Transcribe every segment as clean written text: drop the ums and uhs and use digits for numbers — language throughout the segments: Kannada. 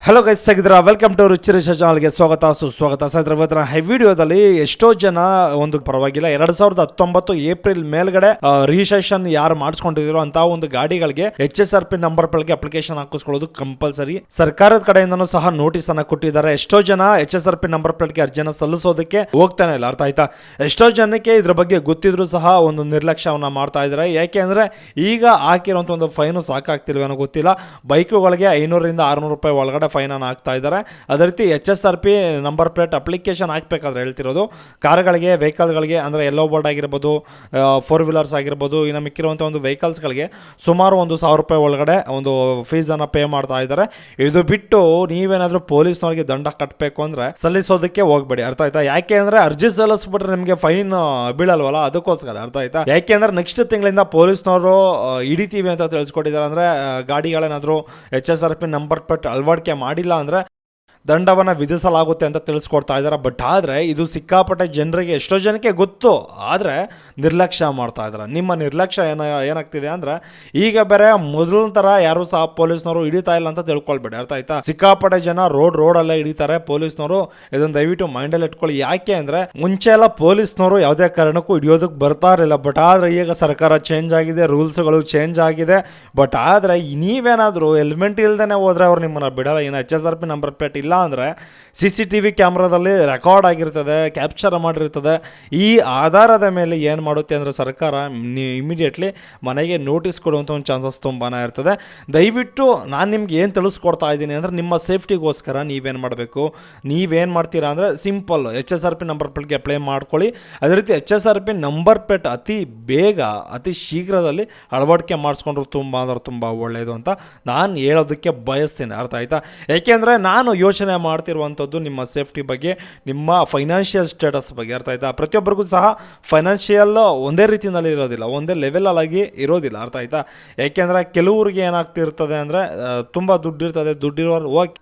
ಹಲೋ ಗೈಸ್, ಹೇಗಿದ್ದೀರಾ? ವೆಲ್ಕಮ್ ಟು ರುಚಿ ರಿಸರ್ಚ್ ಚಾನಲ್ಗೆ ಸ್ವಾಗತ ಸುಸ್ವಾಗತ. ಇವತ್ತಿನ ಈ ವಿಡಿಯೋದಲ್ಲಿ ಎಷ್ಟೋ ಜನ ಒಂದು ಪರವಾಗಿಲ್ಲ 2019 ಏಪ್ರಿಲ್ ಮೇಲ್ಗಡೆ ರಿಜಿಸ್ಟ್ರೇಷನ್ ಯಾರು ಮಾಡಿಸ್ಕೊಂಡಿರೋ ಅಂತ ಒಂದು ಗಾಡಿಗಳಿಗೆ HSRP ನಂಬರ್ ಪ್ಲೇಟ್ಗೆ ಅಪ್ಲಿಕೇಶನ್ ಹಾಕಿಸ್ಕೊಳ್ಳೋದು ಕಂಪಲ್ಸರಿ. ಸರ್ಕಾರದ ಕಡೆಯಿಂದನೂ ಸಹ ನೋಟಿಸ್ ಅನ್ನ ಕೊಟ್ಟಿದ್ದಾರೆ. ಎಷ್ಟೋ ಜನ HSRP ನಂಬರ್ ಪ್ಲೇಟ್ಗೆ ಅರ್ಜಿನ ಸಲ್ಲಿಸೋದಕ್ಕೆ ಹೋಗ್ತಾನೆ ಇಲ್ಲ. ಅರ್ಥ ಆಯ್ತಾ? ಎಷ್ಟೋ ಜನಕ್ಕೆ ಇದ್ರ ಬಗ್ಗೆ ಗೊತ್ತಿದ್ರು ಸಹ ಒಂದು ನಿರ್ಲಕ್ಷ್ಯವನ್ನ ಮಾಡ್ತಾ ಇದ್ದಾರೆ. ಯಾಕೆ ಅಂದ್ರೆ ಈಗ ಹಾಕಿರುವಂತ ಒಂದು ಫೈನು ಸಾಕಾಗ್ತಿಲ್ವೇನೋ ಗೊತ್ತಿಲ್ಲ. ಬೈಕುಗಳಿಗೆ 500 ರಿಂದ 600 ರೂಪಾಯಿ ಒಳಗಡೆ ಫೈನ್ ಅನ್ನು ಹಾಕ್ತಾ ಇದ್ದಾರೆ. ಅದೇ ರೀತಿ HSRP ನಂಬರ್ ಪ್ಲೇಟ್ ಅಪ್ಲಿಕೇಶನ್ ಹಾಕಬೇಕಾದ್ರೆ ಹೇಳ್ತಿರೋದು ಕಾರುಗಳಿಗೆ, ವೆಹಿಕಲ್ಗಳಿಗೆ, ಅಂದರೆ ಎಲ್ಲೋ ಬೋರ್ಡ್ ಆಗಿರ್ಬೋದು, 4 ವೀಲರ್ಸ್ ಆಗಿರ್ಬೋದು, ಇನ್ನು ಮಿಕ್ಕಿರುವಂಥ ಒಂದು ವೆಹಿಕಲ್ಸ್ಗಳಿಗೆ ಸುಮಾರು ಒಂದು 1000 ರೂಪಾಯಿ ಒಳಗಡೆ ಒಂದು ಫೀಸನ್ನು ಪೇ ಮಾಡ್ತಾ ಇದ್ದಾರೆ. ಇದು ಬಿಟ್ಟು ನೀವೇನಾದರೂ ಪೊಲೀಸ್ನವ್ರಿಗೆ ದಂಡ ಕಟ್ಟಬೇಕು ಅಂದರೆ ಸಲ್ಲಿಸೋದಕ್ಕೆ ಹೋಗ್ಬೇಡಿ. ಅರ್ಥ ಆಯ್ತಾ? ಯಾಕೆ ಅಂದರೆ ಅರ್ಜಿ ಸಲ್ಲಿಸ್ಬಿಟ್ರೆ ನಿಮಗೆ ಫೈನ್ ಬೀಳಲ್ವಲ್ಲ, ಅದಕ್ಕೋಸ್ಕರ. ಅರ್ಥ ಆಯ್ತಾ? ಯಾಕೆ ಅಂದರೆ ನೆಕ್ಸ್ಟ್ ತಿಂಗಳಿಂದ ಪೊಲೀಸ್ನವರು ಹಿಡಿತೀವಿ ಅಂತ ತಿಳಿಸ್ಕೊಟ್ಟಿದ್ದಾರೆ. ಅಂದರೆ ಗಾಡಿಗಳೇನಾದರೂ HSRP ನಂಬರ್ ಪ್ಲೇಟ್ ಅಳವಡಿಕೆ ಮಾಡಿಲ್ಲ ಅಂದರೆ ದಂಡವನ್ನು ವಿಧಿಸಲಾಗುತ್ತೆ ಅಂತ ತಿಳಿಸ್ಕೊಡ್ತಾ ಇದ್ದಾರೆ. ಬಟ್ ಆದರೆ ಇದು ಸಿಕ್ಕಾಪಟ್ಟೆ ಜನರಿಗೆ, ಎಷ್ಟೋ ಜನಕ್ಕೆ ಗೊತ್ತು, ಆದರೆ ನಿರ್ಲಕ್ಷ್ಯ ಮಾಡ್ತಾ ಇದ್ದಾರೆ. ನಿಮ್ಮ ನಿರ್ಲಕ್ಷ್ಯ ಏನಾಗ್ತಿದೆ ಅಂದರೆ ಈಗ ಬೇರೆ ಮೊದಲಿನ ಥರ ಯಾರು ಸಹ ಪೊಲೀಸ್ನವರು ಹಿಡಿತಾ ಇಲ್ಲ ಅಂತ ತಿಳ್ಕೊಳ್ಬೇಡಿ. ಅರ್ಥ ಆಯ್ತಾ? ಸಿಕ್ಕಾಪಟ್ಟೆ ಜನ ರೋಡಲ್ಲೇ ಹಿಡಿತಾರೆ ಪೊಲೀಸ್ನವರು. ಇದನ್ನು ದಯವಿಟ್ಟು ಮೈಂಡಲ್ಲಿ ಇಟ್ಕೊಳ್ಳಿ. ಯಾಕೆ ಅಂದರೆ ಮುಂಚೆ ಎಲ್ಲ ಪೊಲೀಸ್ನವರು ಯಾವುದೇ ಕಾರಣಕ್ಕೂ ಹಿಡಿಯೋದಕ್ಕೆ ಬರ್ತಾ ಇರಲಿಲ್ಲ. ಬಟ್ ಆದರೆ ಈಗ ಸರ್ಕಾರ ಚೇಂಜ್ ಆಗಿದೆ, ರೂಲ್ಸ್ಗಳು ಚೇಂಜ್ ಆಗಿದೆ. ಬಟ್ ಆದರೆ ನೀವೇನಾದರೂ ಹೆಲ್ಮೆಟ್ ಇಲ್ದೇ ಹೋದರೆ ಅವ್ರು ನಿಮ್ಮನ್ನು ಬಿಡಲ್ಲ. ಇನ್ನು HSRP ನಂಬರ್ ಪ್ಲೇಟ್ ಇಲ್ಲ ಅಂದರೆ CCTV ಕ್ಯಾಮ್ರಾದಲ್ಲಿ ರೆಕಾರ್ಡ್ ಆಗಿರ್ತದೆ, ಕ್ಯಾಪ್ಚರ್ ಮಾಡಿರ್ತದೆ. ಈ ಆಧಾರದ ಮೇಲೆ ಏನು ಮಾಡುತ್ತೆ ಅಂದರೆ ಸರ್ಕಾರ ಇಮಿಡಿಯೇಟ್ಲಿ ಮನೆಗೆ ನೋಟಿಸ್ ಕೊಡುವಂಥ ಒಂದು ಚಾನ್ಸಸ್ ತುಂಬಾ ಇರ್ತದೆ. ದಯವಿಟ್ಟು ನಾನು ನಿಮ್ಗೆ ಏನು ತಿಳಿಸ್ಕೊಡ್ತಾ ಇದ್ದೀನಿ ಅಂದರೆ ನಿಮ್ಮ ಸೇಫ್ಟಿಗೋಸ್ಕರ ನೀವೇನು ಮಾಡಬೇಕು, ನೀವೇನು ಮಾಡ್ತೀರಾ ಅಂದರೆ ಸಿಂಪಲ್ HSRP ನಂಬರ್ ಪ್ಲೇಟ್ಗೆ ಅಪ್ಲೈ ಮಾಡ್ಕೊಳ್ಳಿ. ಅದೇ ರೀತಿ HSRP ನಂಬರ್ ಪ್ಲೇಟ್ ಅತಿ ಬೇಗ, ಅತಿ ಶೀಘ್ರದಲ್ಲಿ ಅಳವಡಿಕೆ ಮಾಡಿಸ್ಕೊಂಡ್ರು ತುಂಬ ಒಳ್ಳೆಯದು ಅಂತ ನಾನು ಹೇಳೋದಕ್ಕೆ ಬಯಸ್ತೀನಿ. ಅರ್ಥ ಆಯ್ತಾ? ಏಕೆಂದರೆ ನಾನು ಯೋಚನೆ ಮಾಡ್ತಿರುವಂಥದ್ದು ನಿಮ್ಮ ಸೇಫ್ಟಿ ಬಗ್ಗೆ, ನಿಮ್ಮ ಫೈನಾನ್ಷಿಯಲ್ ಸ್ಟೇಟಸ್ ಬಗ್ಗೆ. ಅರ್ಥ ಆಯ್ತಾ? ಪ್ರತಿಯೊಬ್ಬರಿಗೂ ಸಹ ಫೈನಾನ್ಷಿಯಲ್ ಒಂದೇ ರೀತಿಯಲ್ಲಿ ಇರೋದಿಲ್ಲ, ಒಂದೇ ಲೆವೆಲಲ್ಲಿ ಇರೋದಿಲ್ಲ. ಅರ್ಥ ಆಯ್ತಾ? ಯಾಕೆಂದರೆ ಕೆಲವ್ರಿಗೆ ಏನಾಗ್ತಿರ್ತದೆ ಅಂದರೆ ತುಂಬ ದುಡ್ಡಿರ್ತದೆ,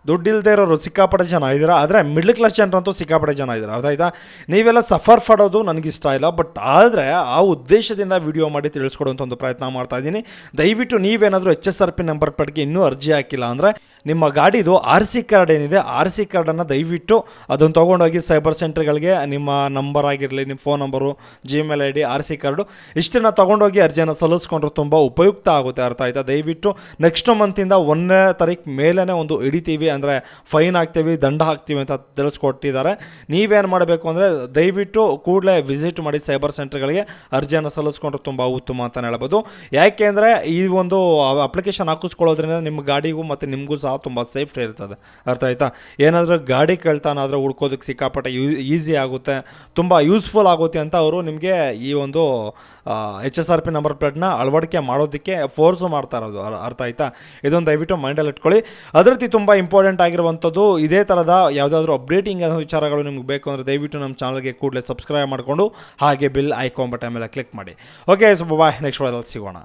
ದುಡ್ಡಿಲ್ಲದೆ ಇರೋರು ಸಿಕ್ಕಾಪಟ್ಟೆ ಜನ ಇದ್ದೀರಾ. ಆದರೆ ಮಿಡ್ಲ್ ಕ್ಲಾಸ್ ಜನರಂತೂ ಸಿಕ್ಕಾಪಟ್ಟೆ ಜನ ಇದ್ದಾರೆ. ಅರ್ಥ ಆಯ್ತಾ? ನೀವೆಲ್ಲ ಸಫರ್ ಪಡೋದು ನನಗಿಷ್ಟ ಇಲ್ಲ. ಬಟ್ ಆದರೆ ಆ ಉದ್ದೇಶದಿಂದ ವಿಡಿಯೋ ಮಾಡಿ ತಿಳಿಸ್ಕೊಡುವಂಥ ಒಂದು ಪ್ರಯತ್ನ ಮಾಡ್ತಾ ಇದ್ದೀನಿ. ದಯವಿಟ್ಟು ನೀವೇನಾದರೂ HSRP ನಂಬರ್ ಪ್ಲೇಟ್ಗೆ ಇನ್ನೂ ಅರ್ಜಿ ಹಾಕಿಲ್ಲ ಅಂದರೆ ನಿಮ್ಮ ಗಾಡಿದು RC ಕಾರ್ಡ್ ಏನಿದೆ, RC ಕಾರ್ಡನ್ನು ದಯವಿಟ್ಟು ಅದನ್ನು ತೊಗೊಂಡೋಗಿ ಸೈಬರ್ ಸೆಂಟರ್ಗಳಿಗೆ ನಿಮ್ಮ ನಂಬರ್ ಆಗಿರಲಿ, ನಿಮ್ಮ phone number, Gmail ID, RC card ಇಷ್ಟನ್ನು ತೊಗೊಂಡೋಗಿ ಅರ್ಜಿಯನ್ನು ಸಲ್ಲಿಸ್ಕೊಂಡ್ರೆ ತುಂಬ ಉಪಯುಕ್ತ ಆಗುತ್ತೆ. ಅರ್ಥ ಆಯ್ತಾ? ದಯವಿಟ್ಟು ನೆಕ್ಸ್ಟ್ ಮಂತಿಂದ 1ನೇ ತಾರೀಕು ಮೇಲೇ ಒಂದು ಹಿಡಿತೀವಿ, ಅಂದರೆ ಫೈನ್ ಹಾಕ್ತೀವಿ, ದಂಡ ಹಾಕ್ತೀವಿ ಅಂತ ತಿಳಿಸ್ಕೊಟ್ಟಿದ್ದಾರೆ. ನೀವೇನು ಮಾಡಬೇಕು ಅಂದರೆ ದಯವಿಟ್ಟು ಕೂಡಲೇ ವಿಸಿಟ್ ಮಾಡಿ ಸೈಬರ್ ಸೆಂಟರ್ಗಳಿಗೆ ಅರ್ಜಿಯನ್ನು ಸಲ್ಲಿಸ್ಕೊಂಡ್ರೆ ತುಂಬ ಉತ್ತಮ ಅಂತಲೇ ಹೇಳ್ಬೋದು. ಯಾಕೆ ಅಂದರೆ ಈ ಒಂದು ಅಪ್ಲಿಕೇಶನ್ ಹಾಕಿಸ್ಕೊಳ್ಳೋದ್ರಿಂದ ನಿಮ್ಮ ಗಾಡಿಗೂ ಮತ್ತು ನಿಮಗೂ ಸಹ ತುಂಬ ಸೇಫ್ಟಿ ಇರ್ತದೆ. ಅರ್ಥ ಆಯ್ತಾ? ಏನಾದರೂ ಗಾಡಿ ಕೇಳ್ತಾನಾದರೆ ಹುಡ್ಕೋದಕ್ಕೆ ಸಿಕ್ಕಾಪಟ್ಟೆ ಈಸಿ ಆಗುತ್ತೆ, ತುಂಬ ಯೂಸ್ಫುಲ್ ಆಗುತ್ತೆ ಅಂತ ಅವರು ನಿಮಗೆ ಈ ಒಂದು HSRP ನಂಬರ್ ಪ್ಲೇಟ್ನ ಅಳವಡಿಕೆ ಮಾಡೋದಕ್ಕೆ ಫೋರ್ಸು ಮಾಡ್ತಾ ಇರೋದು. ಅರ್ಥ ಆಯ್ತಾ? ಇದೊಂದು ದಯವಿಟ್ಟು ಮೈಂಡಲ್ಲಿ ಇಟ್ಕೊಳ್ಳಿ. ಅದೇ ರೀತಿ ತುಂಬ ಇಂಪಾರ್ಟೆಂಟ್ ಆಗಿರುವಂಥದ್ದು, ಇದೇ ಥರದ ಯಾವುದಾದ್ರೂ ಅಪ್ಡೇಟಿಂಗ್ ವಿಚಾರಗಳು ನಿಮ್ಗೆ ಬೇಕು ಅಂದರೆ ದಯವಿಟ್ಟು ನಮ್ಮ ಚಾನಲ್ಗೆ ಕೂಡಲೇ ಸಬ್ಸ್ಕ್ರೈಬ್ ಮಾಡಿಕೊಂಡು ಹಾಗೆ ಬಿಲ್ ಐಕಾನ್ ಬಟನ್ ಮೇಲೆ ಕ್ಲಿಕ್ ಮಾಡಿ. ಓಕೆ, ಸೊ ಬಾಯ್, ನೆಕ್ಸ್ಟ್ ವಾರದಲ್ಲಿ ಸಿಗೋಣ.